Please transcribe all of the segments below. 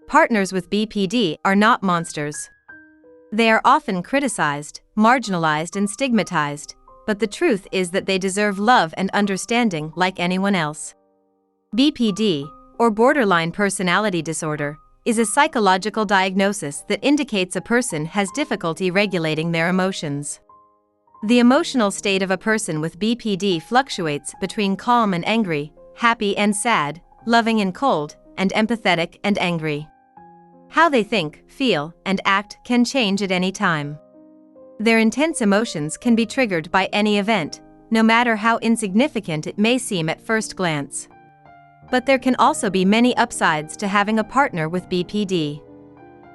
Partners with BPD are not monsters. They are often criticized, marginalized, and stigmatized, but the truth is that they deserve love and understanding like anyone else. BPD, or borderline personality disorder, is a psychological diagnosis that indicates a person has difficulty regulating their emotions. The emotional state of a person with BPD fluctuates between calm and angry, happy and sad, loving and cold, and empathetic and angry. How they think, feel, and act can change at any time. Their intense emotions can be triggered by any event, no matter how insignificant it may seem at first glance. But there can also be many upsides to having a partner with BPD.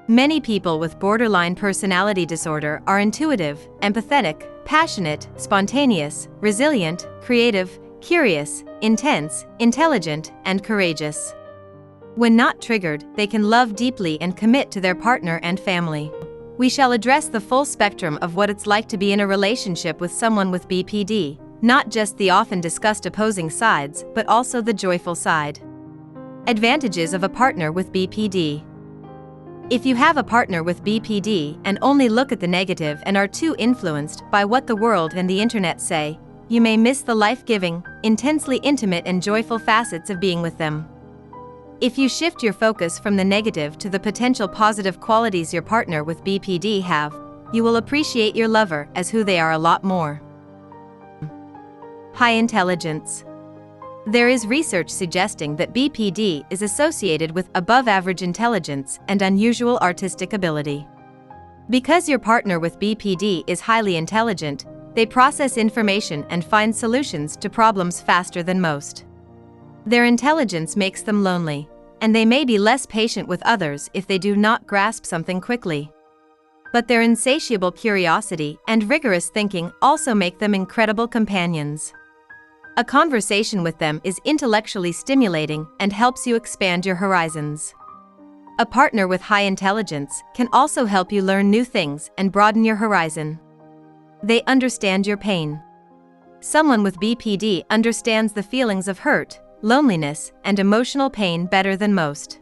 Many people with borderline personality disorder are intuitive, empathetic, passionate, spontaneous, resilient, creative, curious, intense, intelligent, and courageous. When not triggered, they can love deeply and commit to their partner and family. We shall address the full spectrum of what it's like to be in a relationship with someone with BPD, not just the often discussed opposing sides, but also the joyful side. Advantages of a partner with BPD. If you have a partner with BPD and only look at the negative and are too influenced by what the world and the internet say, you may miss the life-giving, intensely intimate and joyful facets of being with them. If you shift your focus from the negative to the potential positive qualities your partner with BPD have, you will appreciate your lover as who they are a lot more. High intelligence. There is research suggesting that BPD is associated with above-average intelligence and unusual artistic ability. Because your partner with BPD is highly intelligent, they process information and find solutions to problems faster than most. Their intelligence makes them lonely, and they may be less patient with others if they do not grasp something quickly. But their insatiable curiosity and rigorous thinking also make them incredible companions. A conversation with them is intellectually stimulating and helps you expand your horizons. A partner with high intelligence can also help you learn new things and broaden your horizon. They understand your pain. Someone with BPD understands the feelings of hurt, loneliness, and emotional pain better than most.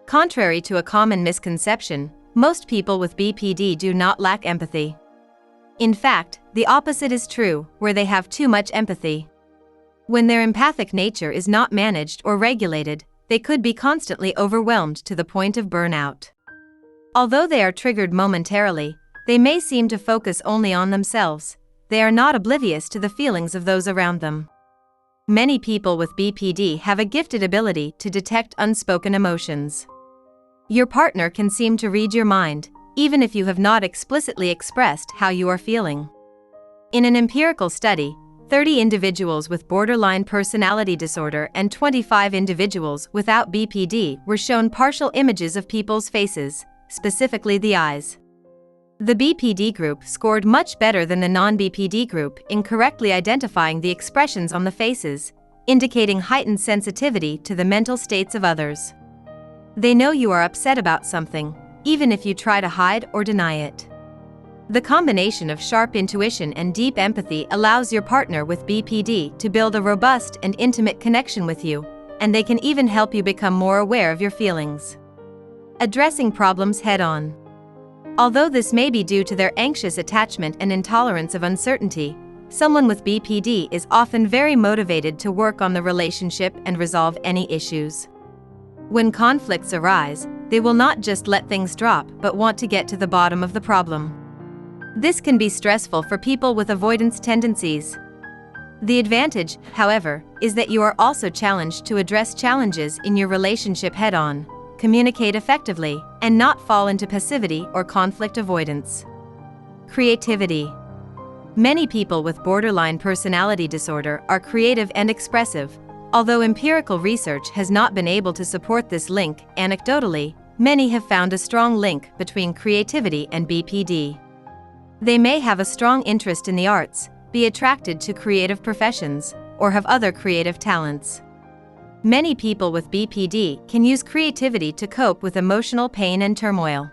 Contrary to a common misconception, most people with BPD do not lack empathy. In fact, the opposite is true, where they have too much empathy. When their empathic nature is not managed or regulated, they could be constantly overwhelmed to the point of burnout. Although they are triggered momentarily, they may seem to focus only on themselves. They are not oblivious to the feelings of those around them. Many people with BPD have a gifted ability to detect unspoken emotions. Your partner can seem to read your mind, even if you have not explicitly expressed how you are feeling. In an empirical study, 30 individuals with borderline personality disorder and 25 individuals without BPD were shown partial images of people's faces, specifically the eyes. The BPD group scored much better than the non-BPD group in correctly identifying the expressions on the faces, indicating heightened sensitivity to the mental states of others. They know you are upset about something, even if you try to hide or deny it. The combination of sharp intuition and deep empathy allows your partner with BPD to build a robust and intimate connection with you, and they can even help you become more aware of your feelings. Addressing problems head-on. Although this may be due to their anxious attachment and intolerance of uncertainty, someone with BPD is often very motivated to work on the relationship and resolve any issues. When conflicts arise, they will not just let things drop but want to get to the bottom of the problem. This can be stressful for people with avoidance tendencies. The advantage, however, is that you are also challenged to address challenges in your relationship head-on, communicate effectively, and not fall into passivity or conflict avoidance. Creativity. Many people with borderline personality disorder are creative and expressive. Although empirical research has not been able to support this link, anecdotally, many have found a strong link between creativity and BPD. They may have a strong interest in the arts, be attracted to creative professions, or have other creative talents. Many people with BPD can use creativity to cope with emotional pain and turmoil.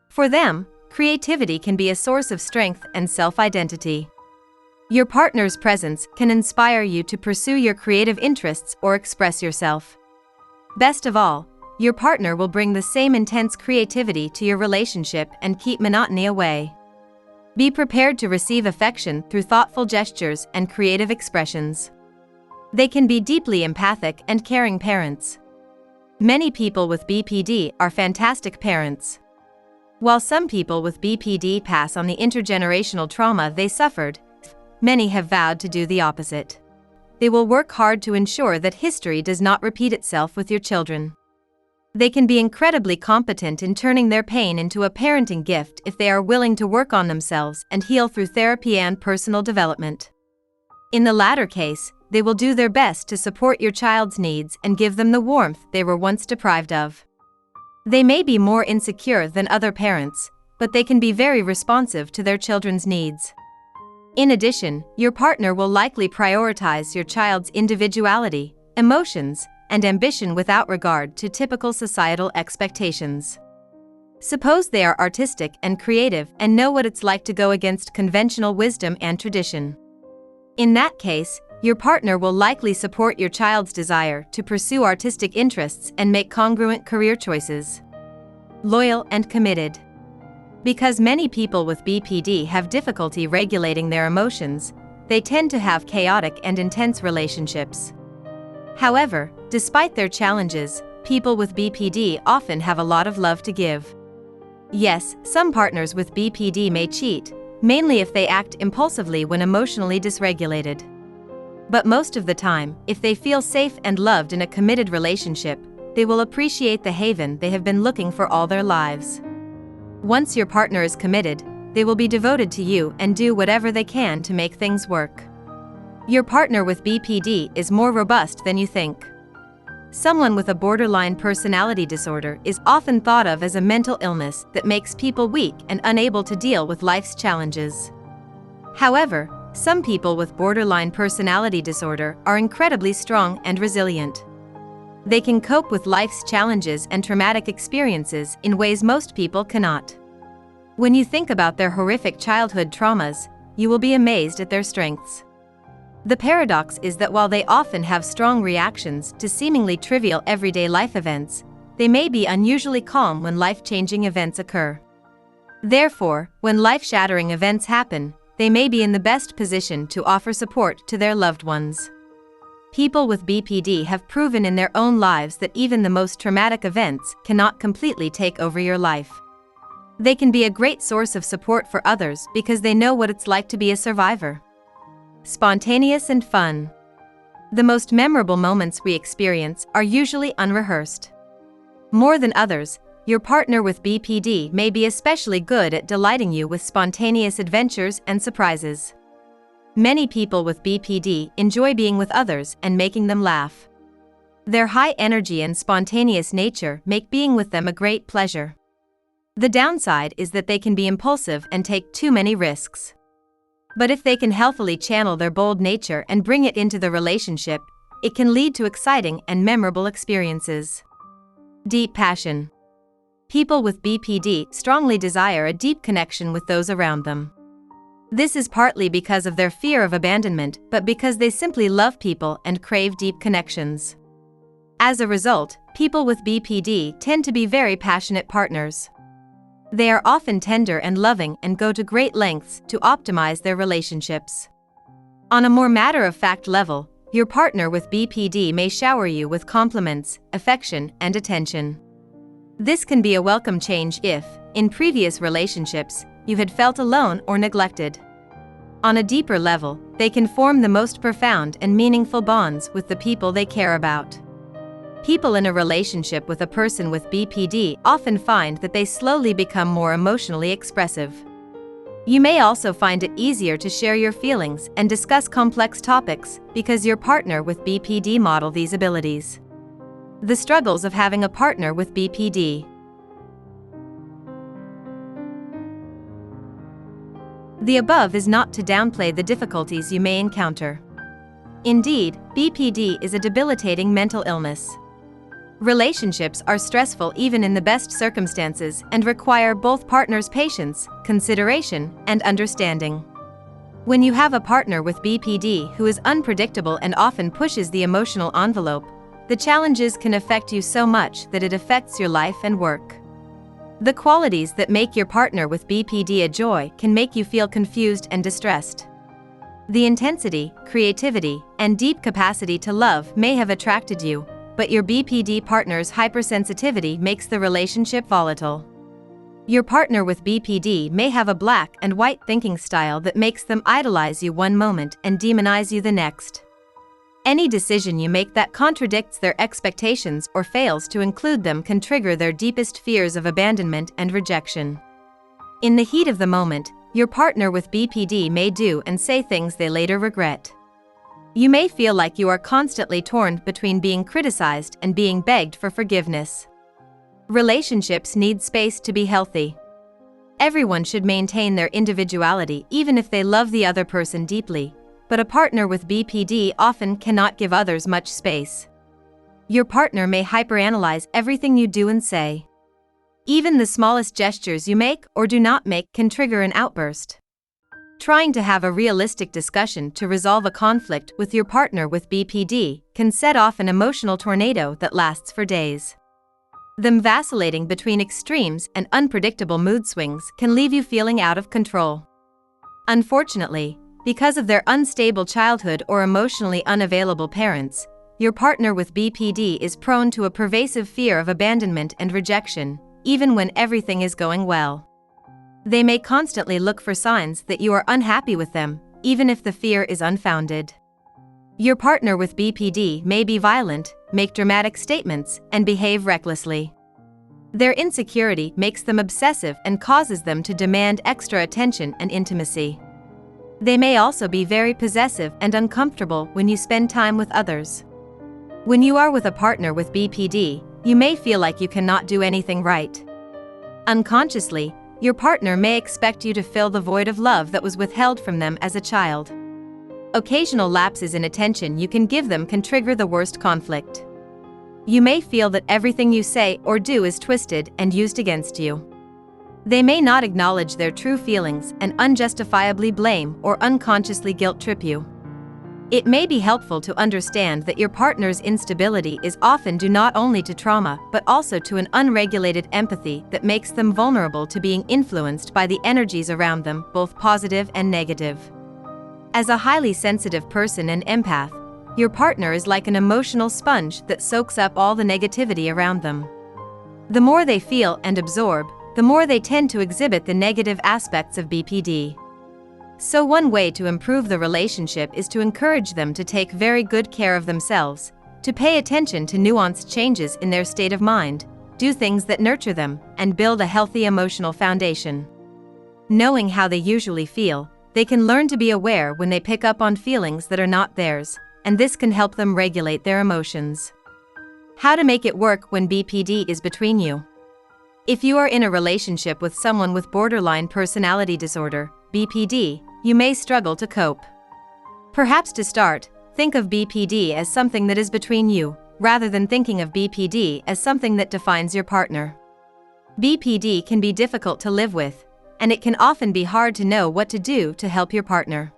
For them, creativity can be a source of strength and self-identity. Your partner's presence can inspire you to pursue your creative interests or express yourself. Best of all, Your partner will bring the same intense creativity to your relationship and keep monotony away. Be prepared to receive affection through thoughtful gestures and creative expressions. They can be deeply empathic and caring parents. Many people with BPD are fantastic parents. While some people with BPD pass on the intergenerational trauma they suffered, many have vowed to do the opposite. They will work hard to ensure that history does not repeat itself with your children. They can be incredibly competent in turning their pain into a parenting gift if they are willing to work on themselves and heal through therapy and personal development. In the latter case, they will do their best to support your child's needs and give them the warmth they were once deprived of. They may be more insecure than other parents, but they can be very responsive to their children's needs. In addition, your partner will likely prioritize your child's individuality, emotions, and ambition without regard to typical societal expectations. Suppose they are artistic and creative and know what it's like to go against conventional wisdom and tradition. In that case, your partner will likely support your child's desire to pursue artistic interests and make congruent career choices. Loyal and committed. Because many people with BPD have difficulty regulating their emotions, they tend to have chaotic and intense relationships. However, despite their challenges, people with BPD often have a lot of love to give. Yes, some partners with BPD may cheat, mainly if they act impulsively when emotionally dysregulated. But most of the time, if they feel safe and loved in a committed relationship, they will appreciate the haven they have been looking for all their lives. Once your partner is committed, they will be devoted to you and do whatever they can to make things work. Your partner with BPD is more robust than you think. Someone with a borderline personality disorder is often thought of as a mental illness that makes people weak and unable to deal with life's challenges. However, some people with borderline personality disorder are incredibly strong and resilient. They can cope with life's challenges and traumatic experiences in ways most people cannot. When you think about their horrific childhood traumas, you will be amazed at their strengths. The paradox is that while they often have strong reactions to seemingly trivial everyday life events, they may be unusually calm when life-changing events occur. Therefore, when life-shattering events happen, they may be in the best position to offer support to their loved ones. People with BPD have proven in their own lives that even the most traumatic events cannot completely take over your life. They can be a great source of support for others because they know what it's like to be a survivor. Spontaneous and fun. The most memorable moments we experience are usually unrehearsed. More than others, your partner with BPD may be especially good at delighting you with spontaneous adventures and surprises. Many people with BPD enjoy being with others and making them laugh. Their high energy and spontaneous nature make being with them a great pleasure. The downside is that they can be impulsive and take too many risks. But if they can healthily channel their bold nature and bring it into the relationship, it can lead to exciting and memorable experiences. Deep passion. People with BPD strongly desire a deep connection with those around them. This is partly because of their fear of abandonment, but because they simply love people and crave deep connections. As a result, people with BPD tend to be very passionate partners. They are often tender and loving and go to great lengths to optimize their relationships. On a more matter-of-fact level, your partner with BPD may shower you with compliments, affection, and attention. This can be a welcome change if, in previous relationships, you had felt alone or neglected. On a deeper level, they can form the most profound and meaningful bonds with the people they care about. People in a relationship with a person with BPD often find that they slowly become more emotionally expressive. You may also find it easier to share your feelings and discuss complex topics because your partner with BPD model these abilities. The struggles of having a partner with BPD. The above is not to downplay the difficulties you may encounter. Indeed, BPD is a debilitating mental illness. Relationships are stressful even in the best circumstances and require both partners' patience, consideration, and understanding. When you have a partner with BPD who is unpredictable and often pushes the emotional envelope, the challenges can affect you so much that it affects your life and work. The qualities that make your partner with BPD a joy can make you feel confused and distressed. The intensity, creativity, and deep capacity to love may have attracted you, but your BPD partner's hypersensitivity makes the relationship volatile. Your partner with BPD may have a black and white thinking style that makes them idolize you one moment and demonize you the next. Any decision you make that contradicts their expectations or fails to include them can trigger their deepest fears of abandonment and rejection. In the heat of the moment, your partner with BPD may do and say things they later regret. You may feel like you are constantly torn between being criticized and being begged for forgiveness. Relationships need space to be healthy. Everyone should maintain their individuality even if they love the other person deeply, but a partner with BPD often cannot give others much space. Your partner may hyperanalyze everything you do and say. Even the smallest gestures you make or do not make can trigger an outburst. Trying to have a realistic discussion to resolve a conflict with your partner with BPD can set off an emotional tornado that lasts for days. Them vacillating between extremes and unpredictable mood swings can leave you feeling out of control. Unfortunately, because of their unstable childhood or emotionally unavailable parents, your partner with BPD is prone to a pervasive fear of abandonment and rejection, even when everything is going well. They may constantly look for signs that you are unhappy with them, even if the fear is unfounded. Your partner with BPD may be violent, make dramatic statements, and behave recklessly. Their insecurity makes them obsessive and causes them to demand extra attention and intimacy. They may also be very possessive and uncomfortable when you spend time with others. When you are with a partner with BPD, you may feel like you cannot do anything right. Unconsciously, your partner may expect you to fill the void of love that was withheld from them as a child. Occasional lapses in attention you can give them can trigger the worst conflict. You may feel that everything you say or do is twisted and used against you. They may not acknowledge their true feelings and unjustifiably blame or unconsciously guilt-trip you. It may be helpful to understand that your partner's instability is often due not only to trauma but also to an unregulated empathy that makes them vulnerable to being influenced by the energies around them, both positive and negative. As a highly sensitive person and empath, your partner is like an emotional sponge that soaks up all the negativity around them. The more they feel and absorb, the more they tend to exhibit the negative aspects of BPD. So one way to improve the relationship is to encourage them to take very good care of themselves, to pay attention to nuanced changes in their state of mind, do things that nurture them, and build a healthy emotional foundation. Knowing how they usually feel, they can learn to be aware when they pick up on feelings that are not theirs, and this can help them regulate their emotions. How to make it work when BPD is between you. If you are in a relationship with someone with borderline personality disorder, BPD, you may struggle to cope. Perhaps to start, think of BPD as something that is between you, rather than thinking of BPD as something that defines your partner. BPD can be difficult to live with, and it can often be hard to know what to do to help your partner.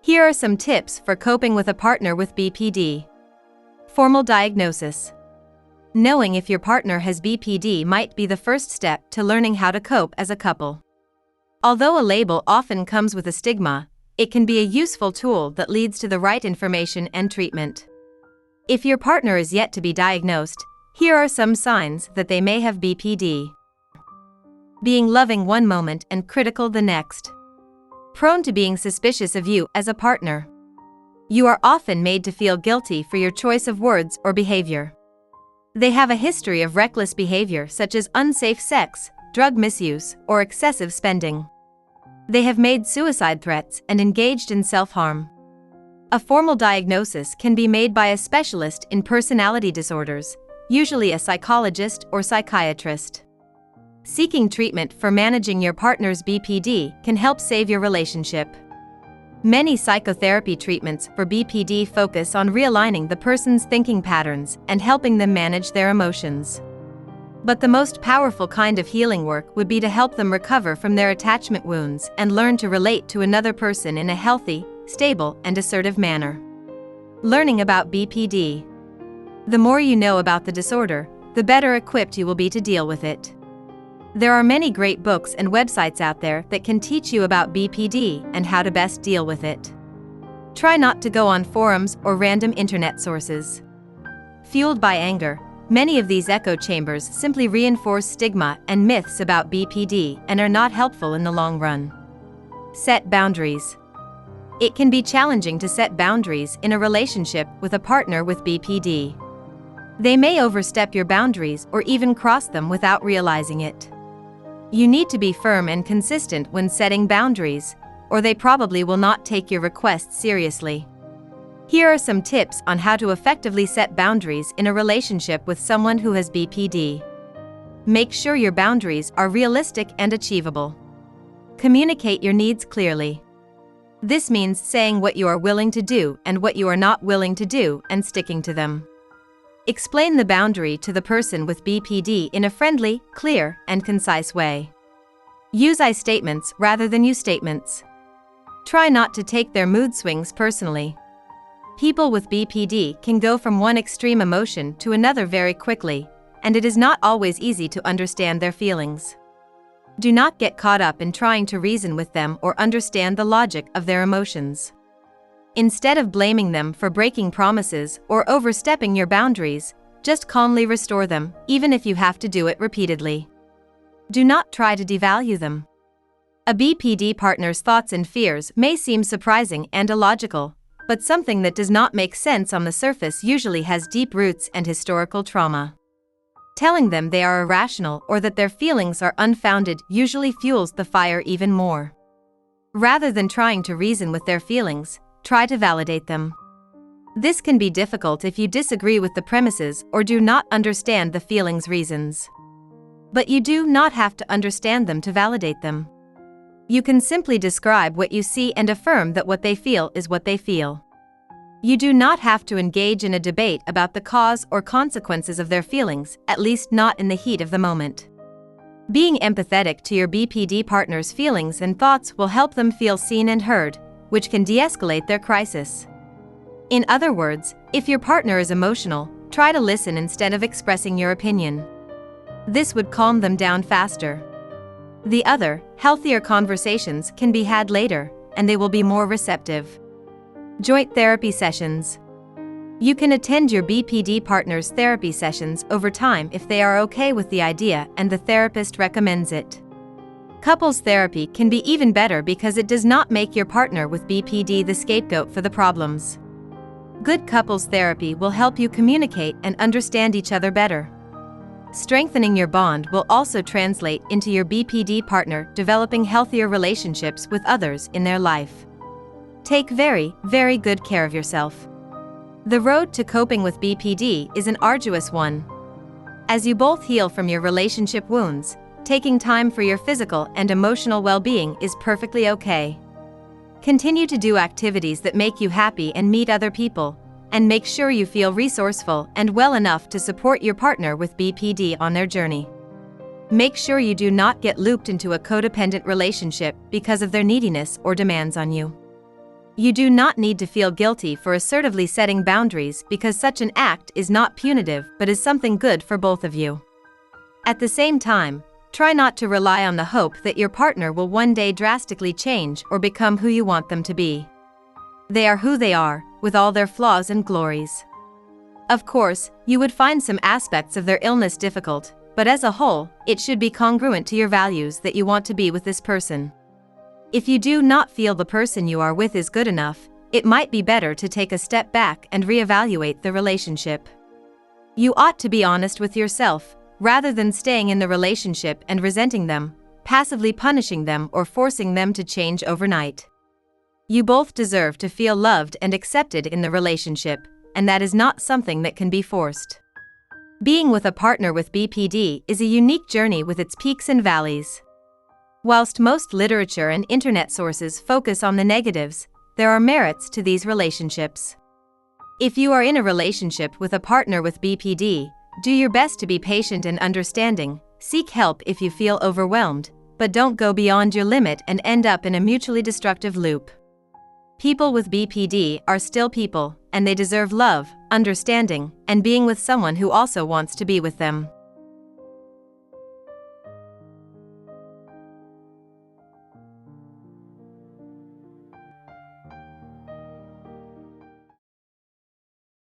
Here are some tips for coping with a partner with BPD. Formal diagnosis. Knowing if your partner has BPD might be the first step to learning how to cope as a couple. Although a label often comes with a stigma, it can be a useful tool that leads to the right information and treatment. If your partner is yet to be diagnosed, here are some signs that they may have BPD. Being loving one moment and critical the next. Prone to being suspicious of you as a partner. You are often made to feel guilty for your choice of words or behavior. They have a history of reckless behavior such as unsafe sex, drug misuse, or excessive spending. They have made suicide threats and engaged in self-harm. A formal diagnosis can be made by a specialist in personality disorders, usually a psychologist or psychiatrist. Seeking treatment for managing your partner's BPD can help save your relationship. Many psychotherapy treatments for BPD focus on realigning the person's thinking patterns and helping them manage their emotions. But the most powerful kind of healing work would be to help them recover from their attachment wounds and learn to relate to another person in a healthy, stable, and assertive manner. Learning about BPD. The more you know about the disorder, the better equipped you will be to deal with it. There are many great books and websites out there that can teach you about BPD and how to best deal with it. Try not to go on forums or random internet sources. Fueled by anger, many of these echo chambers simply reinforce stigma and myths about BPD and are not helpful in the long run. Set boundaries. It can be challenging to set boundaries in a relationship with a partner with BPD. They may overstep your boundaries or even cross them without realizing it. You need to be firm and consistent when setting boundaries, or they probably will not take your requests seriously. Here are some tips on how to effectively set boundaries in a relationship with someone who has BPD. Make sure your boundaries are realistic and achievable. Communicate your needs clearly. This means saying what you are willing to do and what you are not willing to do and sticking to them. Explain the boundary to the person with BPD in a friendly, clear, and concise way. Use I statements rather than you statements. Try not to take their mood swings personally. People with BPD can go from one extreme emotion to another very quickly, and it is not always easy to understand their feelings. Do not get caught up in trying to reason with them or understand the logic of their emotions. Instead of blaming them for breaking promises or overstepping your boundaries, just calmly restore them, even if you have to do it repeatedly. Do not try to devalue them. A BPD partner's thoughts and fears may seem surprising and illogical, but something that does not make sense on the surface usually has deep roots and historical trauma. Telling them they are irrational or that their feelings are unfounded usually fuels the fire even more. Rather than trying to reason with their feelings, try to validate them. This can be difficult if you disagree with the premises or do not understand the feelings' reasons. But you do not have to understand them to validate them. You can simply describe what you see and affirm that what they feel is what they feel. You do not have to engage in a debate about the cause or consequences of their feelings, at least not in the heat of the moment. Being empathetic to your BPD partner's feelings and thoughts will help them feel seen and heard, which can de-escalate their crisis. In other words, if your partner is emotional, try to listen instead of expressing your opinion. This would calm them down faster. The other, healthier conversations can be had later, and they will be more receptive. Joint therapy sessions. You can attend your BPD partner's therapy sessions over time if they are okay with the idea and the therapist recommends it. Couples therapy can be even better because it does not make your partner with BPD the scapegoat for the problems. Good couples therapy will help you communicate and understand each other better. Strengthening your bond will also translate into your BPD partner developing healthier relationships with others in their life. Take very, very good care of yourself. The road to coping with BPD is an arduous one. As you both heal from your relationship wounds, taking time for your physical and emotional well-being is perfectly okay. Continue to do activities that make you happy and meet other people, and make sure you feel resourceful and well enough to support your partner with BPD on their journey. Make sure you do not get looped into a codependent relationship because of their neediness or demands on you. You do not need to feel guilty for assertively setting boundaries because such an act is not punitive but is something good for both of you. At the same time, try not to rely on the hope that your partner will one day drastically change or become who you want them to be. They are who they are, with all their flaws and glories. Of course, you would find some aspects of their illness difficult, but as a whole, it should be congruent to your values that you want to be with this person. If you do not feel the person you are with is good enough, it might be better to take a step back and reevaluate the relationship. You ought to be honest with yourself, rather than staying in the relationship and resenting them, passively punishing them or forcing them to change overnight. You both deserve to feel loved and accepted in the relationship, and that is not something that can be forced. Being with a partner with BPD is a unique journey with its peaks and valleys. Whilst most literature and internet sources focus on the negatives, there are merits to these relationships. If you are in a relationship with a partner with BPD, do your best to be patient and understanding, seek help if you feel overwhelmed, but don't go beyond your limit and end up in a mutually destructive loop. People with BPD are still people, and they deserve love, understanding, and being with someone who also wants to be with them.